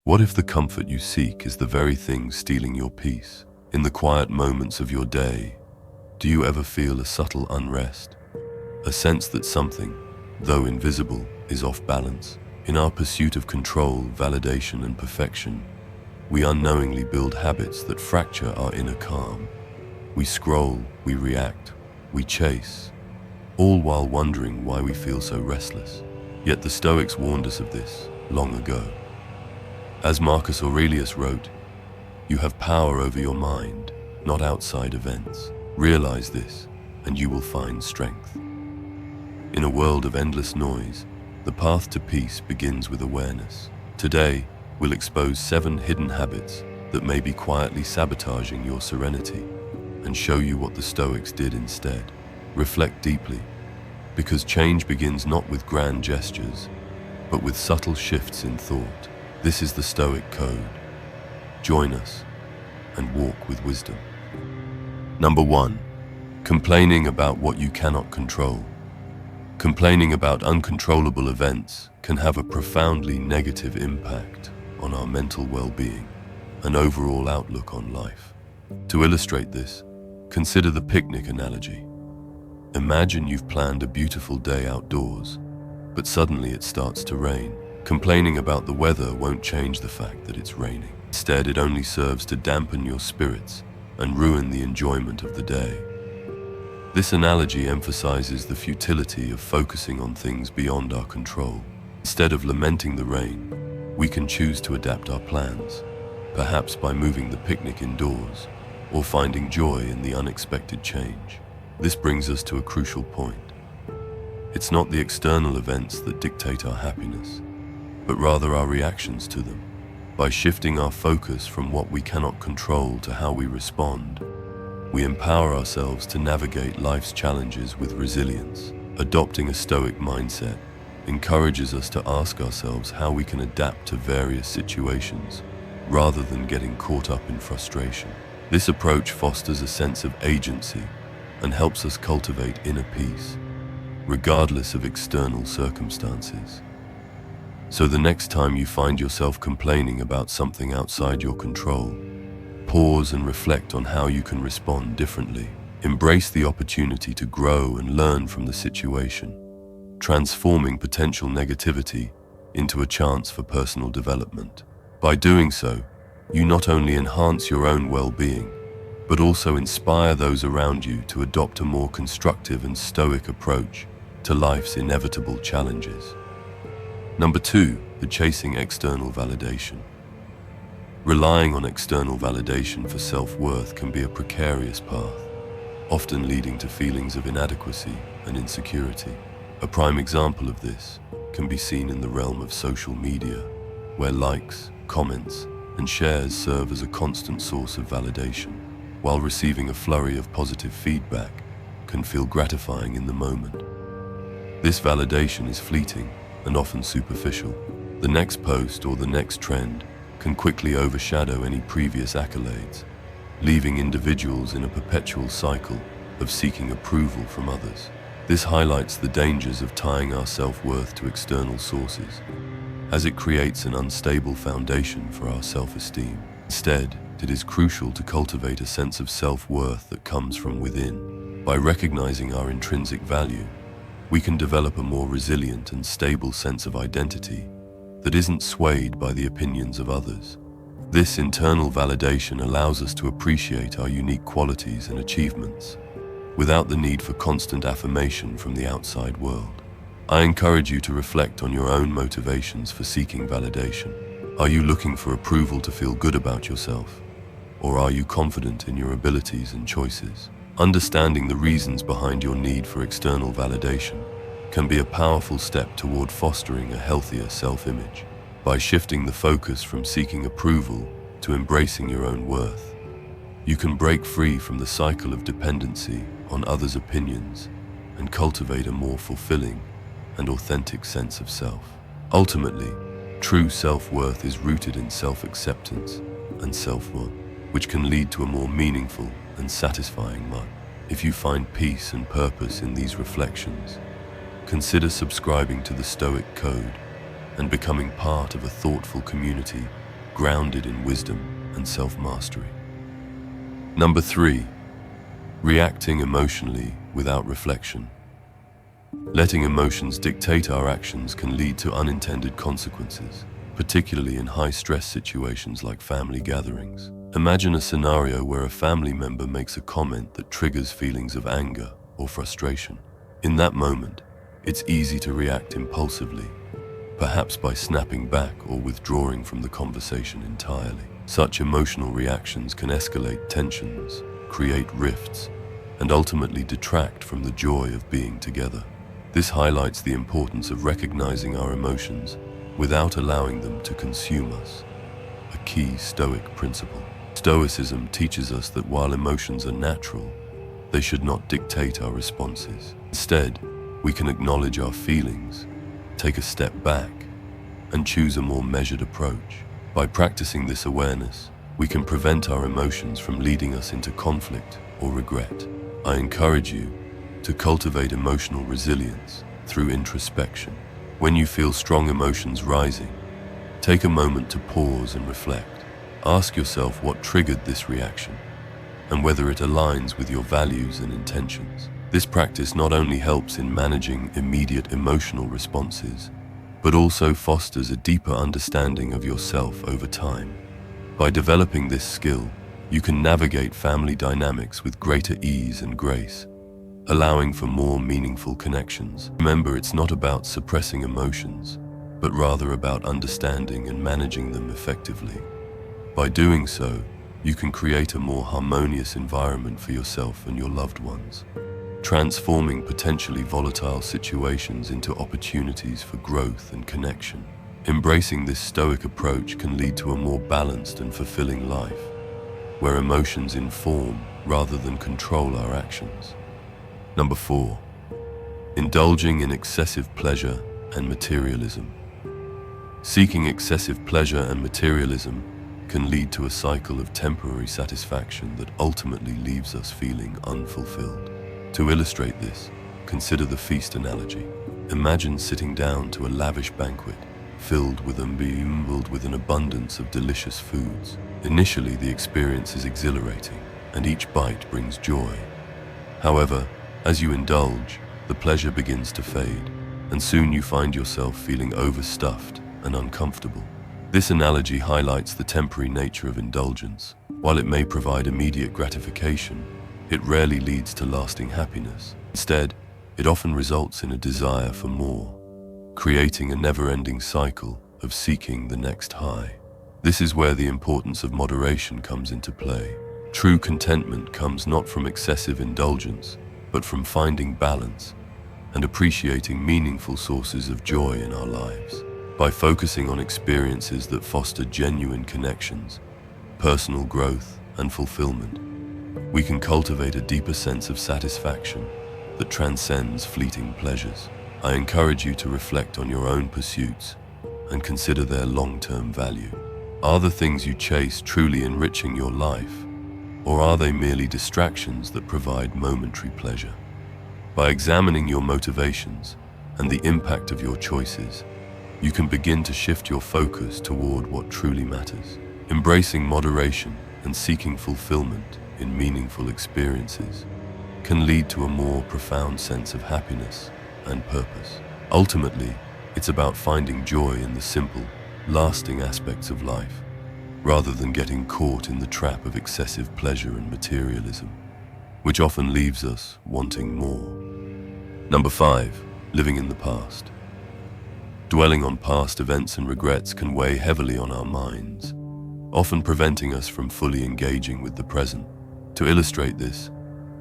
What if the comfort you seek is the very thing stealing your peace? In the quiet moments of your day, do you ever feel a subtle unrest? A sense that something, though invisible, is off balance? In our pursuit of control, validation, and perfection, we unknowingly build habits that fracture our inner calm. We scroll, we react, we chase, all while wondering why we feel so restless. Yet the Stoics warned us of this long ago. As Marcus Aurelius wrote, "You have power over your mind, not outside events. Realize this, and you will find strength." In a world of endless noise, the path to peace begins with awareness. Today, we'll expose 7 hidden habits that may be quietly sabotaging your serenity and show you what the Stoics did instead. Reflect deeply, because change begins not with grand gestures, but with subtle shifts in thought. This is the Stoic Code. Join us and walk with wisdom. Number 1. Complaining about what you cannot control. Complaining about uncontrollable events can have a profoundly negative impact on our mental well-being and overall outlook on life. To illustrate this, consider the picnic analogy. Imagine you've planned a beautiful day outdoors, but suddenly it starts to rain. Complaining about the weather won't change the fact that it's raining. Instead, it only serves to dampen your spirits and ruin the enjoyment of the day. This analogy emphasizes the futility of focusing on things beyond our control. Instead of lamenting the rain, we can choose to adapt our plans, perhaps by moving the picnic indoors or finding joy in the unexpected change. This brings us to a crucial point. It's not the external events that dictate our happiness, but rather our reactions to them. By shifting our focus from what we cannot control to how we respond, we empower ourselves to navigate life's challenges with resilience. Adopting a Stoic mindset encourages us to ask ourselves how we can adapt to various situations, rather than getting caught up in frustration. This approach fosters a sense of agency and helps us cultivate inner peace, regardless of external circumstances. So the next time you find yourself complaining about something outside your control, pause and reflect on how you can respond differently. Embrace the opportunity to grow and learn from the situation, transforming potential negativity into a chance for personal development. By doing so, you not only enhance your own well-being, but also inspire those around you to adopt a more constructive and stoic approach to life's inevitable challenges. Number 2, the chasing external validation. Relying on external validation for self-worth can be a precarious path, often leading to feelings of inadequacy and insecurity. A prime example of this can be seen in the realm of social media, where likes, comments, and shares serve as a constant source of validation. While receiving a flurry of positive feedback can feel gratifying in the moment, this validation is fleeting and often superficial. The next post or the next trend can quickly overshadow any previous accolades, leaving individuals in a perpetual cycle of seeking approval from others. This highlights the dangers of tying our self-worth to external sources, as it creates an unstable foundation for our self-esteem. Instead, it is crucial to cultivate a sense of self-worth that comes from within. By recognizing our intrinsic value, we can develop a more resilient and stable sense of identity that isn't swayed by the opinions of others. This internal validation allows us to appreciate our unique qualities and achievements without the need for constant affirmation from the outside world. I encourage you to reflect on your own motivations for seeking validation. Are you looking for approval to feel good about yourself? Or are you confident in your abilities and choices? Understanding the reasons behind your need for external validation can be a powerful step toward fostering a healthier self-image. By shifting the focus from seeking approval to embracing your own worth, you can break free from the cycle of dependency on others' opinions and cultivate a more fulfilling and authentic sense of self. Ultimately, true self-worth is rooted in self-acceptance and self-worth, which can lead to a more meaningful and satisfying life. If you find peace and purpose in these reflections, consider subscribing to the Stoic Code and becoming part of a thoughtful community grounded in wisdom and self-mastery. Number 3. Reacting emotionally without reflection. Letting emotions dictate our actions can lead to unintended consequences, particularly in high-stress situations like family gatherings. Imagine a scenario where a family member makes a comment that triggers feelings of anger or frustration. In that moment, it's easy to react impulsively, perhaps by snapping back or withdrawing from the conversation entirely. Such emotional reactions can escalate tensions, create rifts, and ultimately detract from the joy of being together. This highlights the importance of recognizing our emotions without allowing them to consume us, a key Stoic principle. Stoicism teaches us that while emotions are natural, they should not dictate our responses. Instead, we can acknowledge our feelings, take a step back, and choose a more measured approach. By practicing this awareness, we can prevent our emotions from leading us into conflict or regret. I encourage you to cultivate emotional resilience through introspection. When you feel strong emotions rising, take a moment to pause and reflect. Ask yourself what triggered this reaction and whether it aligns with your values and intentions. This practice not only helps in managing immediate emotional responses, but also fosters a deeper understanding of yourself over time. By developing this skill, you can navigate family dynamics with greater ease and grace, allowing for more meaningful connections. Remember, it's not about suppressing emotions, but rather about understanding and managing them effectively. By doing so, you can create a more harmonious environment for yourself and your loved ones, transforming potentially volatile situations into opportunities for growth and connection. Embracing this Stoic approach can lead to a more balanced and fulfilling life, where emotions inform rather than control our actions. Number 4. Indulging in excessive pleasure and materialism. Seeking excessive pleasure and materialism can lead to a cycle of temporary satisfaction that ultimately leaves us feeling unfulfilled. To illustrate this, consider the feast analogy. Imagine sitting down to a lavish banquet filled with an abundance of delicious foods. Initially, the experience is exhilarating, and each bite brings joy. However, as you indulge, the pleasure begins to fade, and soon you find yourself feeling overstuffed and uncomfortable. This analogy highlights the temporary nature of indulgence. While it may provide immediate gratification, it rarely leads to lasting happiness. Instead, it often results in a desire for more, creating a never-ending cycle of seeking the next high. This is where the importance of moderation comes into play. True contentment comes not from excessive indulgence, but from finding balance and appreciating meaningful sources of joy in our lives. By focusing on experiences that foster genuine connections, personal growth, and fulfillment, we can cultivate a deeper sense of satisfaction that transcends fleeting pleasures. I encourage you to reflect on your own pursuits and consider their long-term value. Are the things you chase truly enriching your life, or are they merely distractions that provide momentary pleasure? By examining your motivations and the impact of your choices, you can begin to shift your focus toward what truly matters. Embracing moderation and seeking fulfillment in meaningful experiences can lead to a more profound sense of happiness and purpose. Ultimately, it's about finding joy in the simple, lasting aspects of life, rather than getting caught in the trap of excessive pleasure and materialism, which often leaves us wanting more. Number 5. Living in the past. Dwelling on past events and regrets can weigh heavily on our minds, often preventing us from fully engaging with the present. To illustrate this,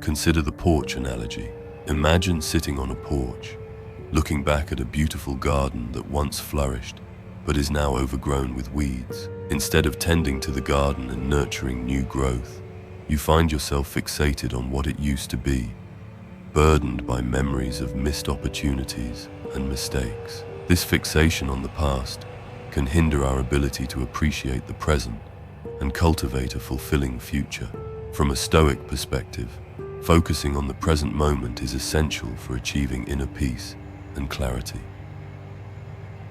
consider the porch analogy. Imagine sitting on a porch, looking back at a beautiful garden that once flourished, but is now overgrown with weeds. Instead of tending to the garden and nurturing new growth, you find yourself fixated on what it used to be, burdened by memories of missed opportunities and mistakes. This fixation on the past can hinder our ability to appreciate the present and cultivate a fulfilling future. From a Stoic perspective, focusing on the present moment is essential for achieving inner peace and clarity.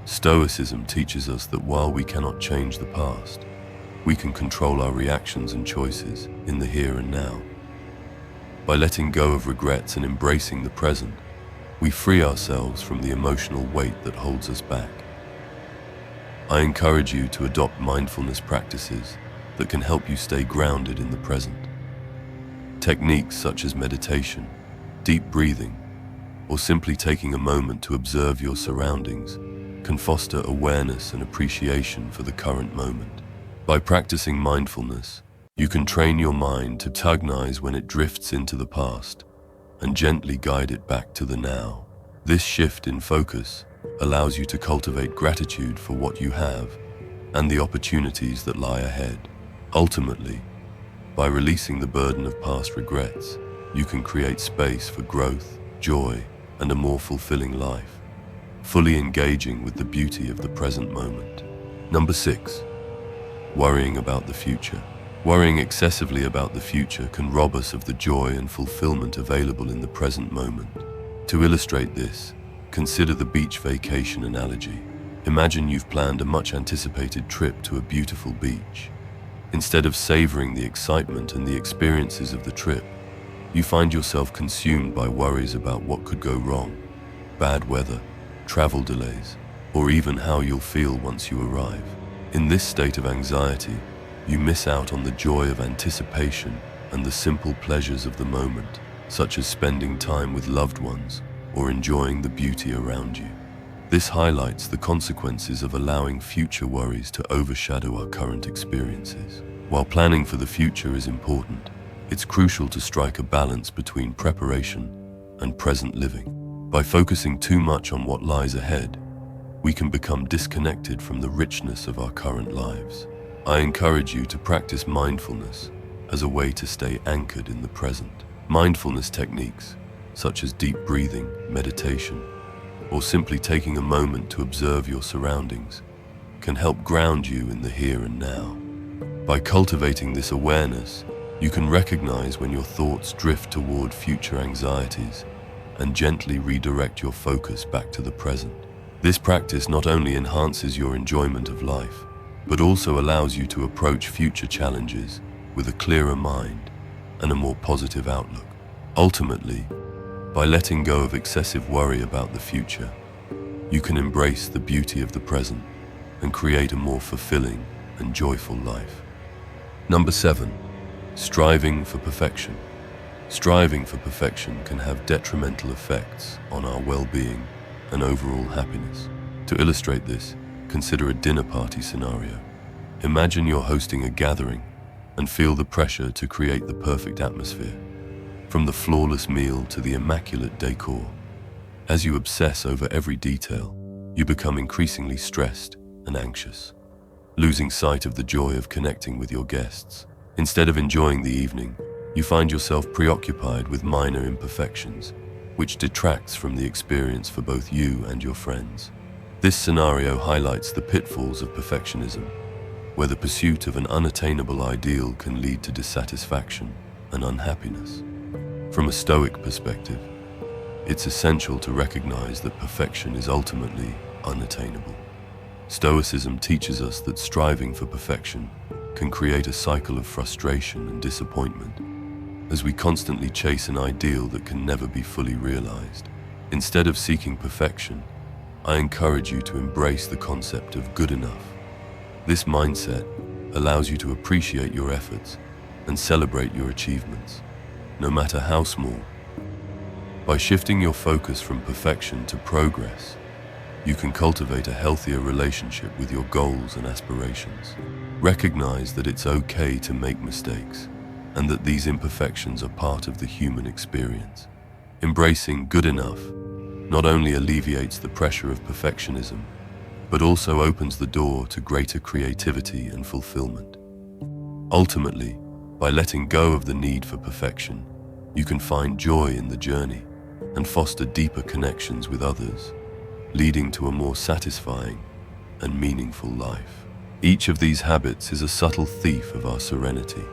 Stoicism teaches us that while we cannot change the past, we can control our reactions and choices in the here and now. By letting go of regrets and embracing the present, we free ourselves from the emotional weight that holds us back. I encourage you to adopt mindfulness practices that can help you stay grounded in the present. Techniques such as meditation, deep breathing, or simply taking a moment to observe your surroundings can foster awareness and appreciation for the current moment. By practicing mindfulness, you can train your mind to recognize when it drifts into the past and gently guide it back to the now. This shift in focus allows you to cultivate gratitude for what you have and the opportunities that lie ahead. Ultimately, by releasing the burden of past regrets, you can create space for growth, joy, and a more fulfilling life, fully engaging with the beauty of the present moment. Number 6. Worrying about the future. Worrying excessively about the future can rob us of the joy and fulfillment available in the present moment. To illustrate this, consider the beach vacation analogy. Imagine you've planned a much-anticipated trip to a beautiful beach. Instead of savoring the excitement and the experiences of the trip, you find yourself consumed by worries about what could go wrong, bad weather, travel delays, or even how you'll feel once you arrive. In this state of anxiety, you miss out on the joy of anticipation and the simple pleasures of the moment, such as spending time with loved ones or enjoying the beauty around you. This highlights the consequences of allowing future worries to overshadow our current experiences. While planning for the future is important, it's crucial to strike a balance between preparation and present living. By focusing too much on what lies ahead, we can become disconnected from the richness of our current lives. I encourage you to practice mindfulness as a way to stay anchored in the present. Mindfulness techniques, such as deep breathing, meditation, or simply taking a moment to observe your surroundings, can help ground you in the here and now. By cultivating this awareness, you can recognize when your thoughts drift toward future anxieties and gently redirect your focus back to the present. This practice not only enhances your enjoyment of life, but also allows you to approach future challenges with a clearer mind and a more positive outlook. Ultimately, by letting go of excessive worry about the future, you can embrace the beauty of the present and create a more fulfilling and joyful life. Number 7. Striving for perfection. Striving for perfection can have detrimental effects on our well-being and overall happiness. To illustrate this, consider a dinner party scenario. Imagine you're hosting a gathering and feel the pressure to create the perfect atmosphere, from the flawless meal to the immaculate decor. As you obsess over every detail, you become increasingly stressed and anxious, losing sight of the joy of connecting with your guests. Instead of enjoying the evening, you find yourself preoccupied with minor imperfections, which detracts from the experience for both you and your friends. This scenario highlights the pitfalls of perfectionism, where the pursuit of an unattainable ideal can lead to dissatisfaction and unhappiness. From a Stoic perspective, it's essential to recognize that perfection is ultimately unattainable. Stoicism teaches us that striving for perfection can create a cycle of frustration and disappointment, as we constantly chase an ideal that can never be fully realized. Instead of seeking perfection, I encourage you to embrace the concept of good enough. This mindset allows you to appreciate your efforts and celebrate your achievements, no matter how small. By shifting your focus from perfection to progress, you can cultivate a healthier relationship with your goals and aspirations. Recognize that it's okay to make mistakes, and that these imperfections are part of the human experience. Embracing good enough not only alleviates the pressure of perfectionism, but also opens the door to greater creativity and fulfillment. Ultimately, by letting go of the need for perfection, you can find joy in the journey and foster deeper connections with others, leading to a more satisfying and meaningful life. Each of these habits is a subtle thief of our serenity,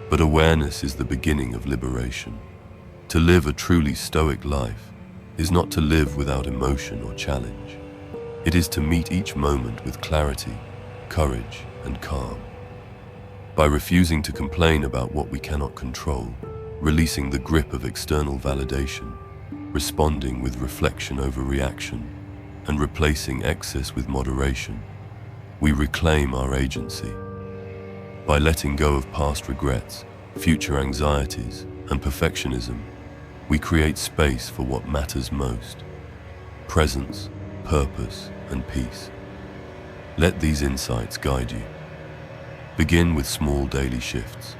but awareness is the beginning of liberation. To live a truly Stoic life is not to live without emotion or challenge. It is to meet each moment with clarity, courage, and calm. By refusing to complain about what we cannot control, releasing the grip of external validation, responding with reflection over reaction, and replacing excess with moderation, we reclaim our agency. By letting go of past regrets, future anxieties, and perfectionism, we create space for what matters most: presence, purpose, and peace. Let these insights guide you. Begin with small daily shifts.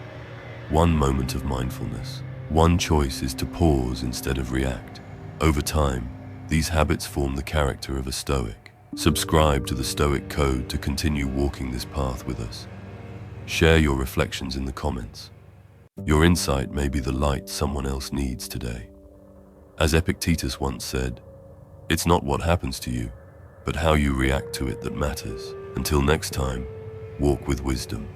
One moment of mindfulness. One choice is to pause instead of react. Over time, these habits form the character of a Stoic. Subscribe to the Stoic Code to continue walking this path with us. Share your reflections in the comments. Your insight may be the light someone else needs today. As Epictetus once said, "It's not what happens to you, but how you react to it that matters." Until next time, walk with wisdom.